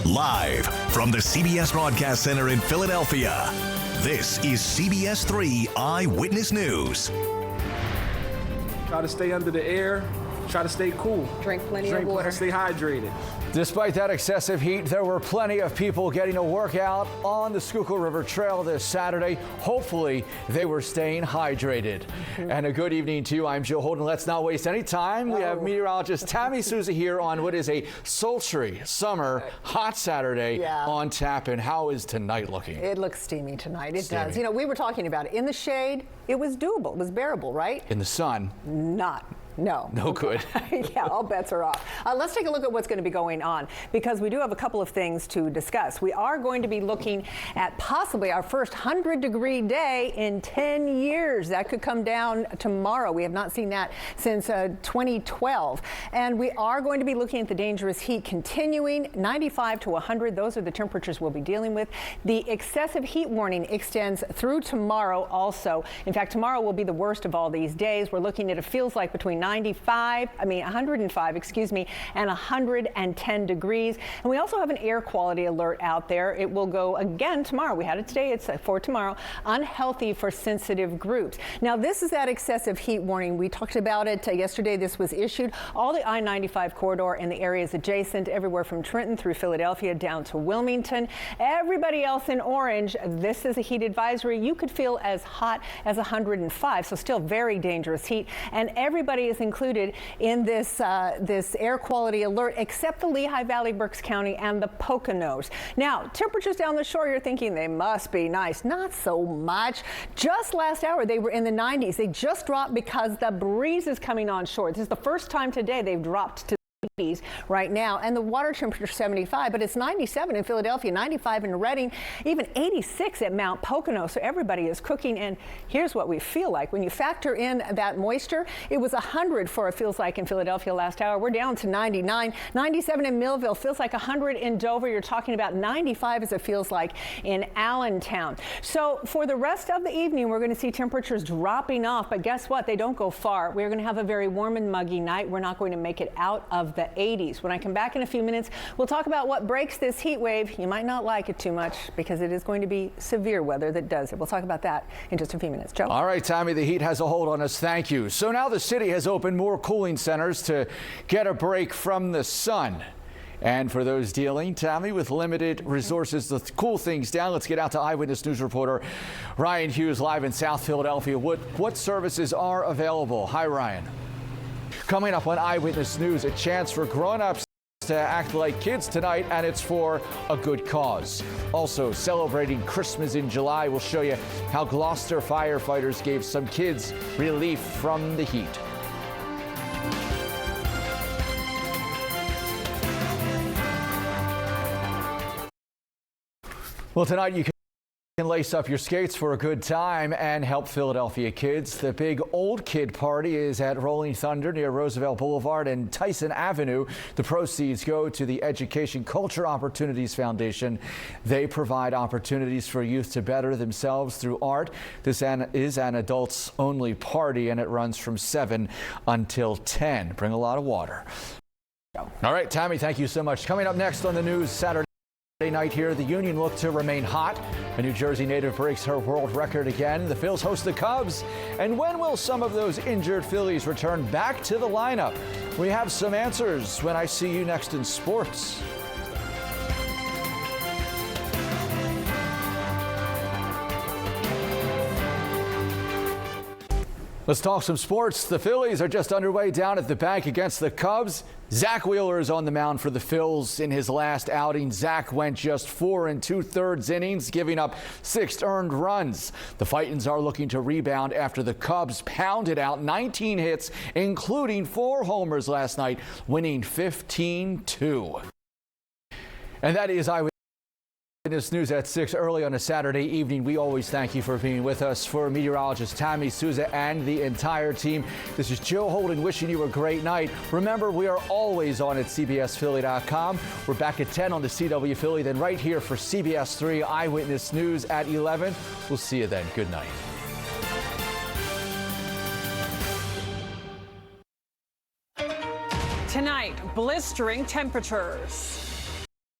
Live from the CBS Broadcast Center in Philadelphia, this is CBS 3 Eyewitness News. Try to stay under the air. Try to stay cool. Drink plenty of water. Stay hydrated. Despite that excessive heat, there were plenty of people getting a workout on the Schuylkill River Trail this Saturday. Hopefully, they were staying hydrated. And a good evening to you. I'm Joe Holden. Let's not waste any time. We have meteorologist Tammy Souza here on what is a sultry summer, hot Saturday on tap. And how is tonight looking? It looks steamy tonight. It does. You know, we were talking about it. In the shade, it was doable. It was bearable, right? In the sun? Not. No. No good. Yeah, all bets are off. Let's take a look at what's going to be going on, because we do have a couple of things to discuss. We are going to be looking at possibly our first 100-degree day in 10 years. That could come down tomorrow. We have not seen that since 2012. And we are going to be looking at the dangerous heat continuing, 95 to 100. Those are the temperatures we'll be dealing with. The excessive heat warning extends through tomorrow also. In fact, tomorrow will be the worst of all these days. We're looking at, it feels like, between 105, excuse me, and 110 degrees. And we also have an air quality alert out there. It will go again tomorrow. We had it today. It's for tomorrow. Unhealthy for sensitive groups. Now, this is that excessive heat warning. We talked about it yesterday. This was issued. All the I-95 corridor and the areas adjacent, everywhere from Trenton through Philadelphia down to Wilmington. Everybody else in orange, this is a heat advisory. You could feel as hot as 105, so still very dangerous heat. And everybody is included in this this air quality alert, except the Lehigh Valley, Berks County, and the Poconos. Now, temperatures down the shore, you're thinking they must be nice. Not so much. Just last hour, they were in the 90s. They just dropped because the breeze is coming on shore. This is the first time today they've dropped to right now, and the water temperature 75, but it's 97 in Philadelphia, 95 in Reading, even 86 at Mount Pocono. So everybody is cooking, and here's what we feel like when you factor in that moisture. It was 100 for it feels like in Philadelphia last hour. We're down to 99, 97 in Millville, feels like 100 in Dover. You're talking about 95 as it feels like in Allentown. So for the rest of the evening, we're going to see temperatures dropping off, but guess what? They don't go far. We're going to have a very warm and muggy night. We're not going to make it out of the 80s. When I come back in a few minutes, we'll talk about what breaks this heat wave. You might not like it too much because it is going to be severe weather that does it. We'll talk about that in just a few minutes. Joe? All right, Tammy, the heat has a hold on us. Thank you. So now the city has opened more cooling centers to get a break from the sun. And for those dealing, Tammy, with limited resources to cool things down, let's get out to Eyewitness News reporter Ryan Hughes live in South Philadelphia. What services are available? Hi, Ryan. Coming up on Eyewitness News, a chance for grown-ups to act like kids tonight, and it's for a good cause. Also, celebrating Christmas in July, we'll show you how Gloucester firefighters gave some kids relief from the heat. Well, tonight you can lace up your skates for a good time and help Philadelphia kids. The big old kid party is at Rolling Thunder near Roosevelt Boulevard and Tyson Avenue. The proceeds go to the Education Culture Opportunities Foundation. They provide opportunities for youth to better themselves through art. This is an adults only party, and it runs from 7 until 10. Bring a lot of water. All right, Tammy, thank you so much. Coming up next on the news Saturday night here, the Union look to remain hot. A New Jersey native breaks her world record again. The Phils host the Cubs. And when will some of those injured Phillies return back to the lineup? We have some answers when I see you next in sports. Let's talk some sports. The Phillies are just underway down at the bank against the Cubs. Zach Wheeler is on the mound for the Phils in his last outing. Zach went just 4 2/3 innings, giving up 6 earned runs. The Fightins are looking to rebound after the Cubs pounded out 19 hits, including 4 homers last night, winning 15-2. And that is Eyewitness News at 6 early on a Saturday evening. We always thank you for being with us. For meteorologist Tammy Souza and the entire team, this is Joe Holden wishing you a great night. Remember, we are always on at CBSPhilly.com. We're back at 10 on the CW Philly, then right here for CBS 3 Eyewitness News at 11. We'll see you then. Good night. Tonight, blistering temperatures.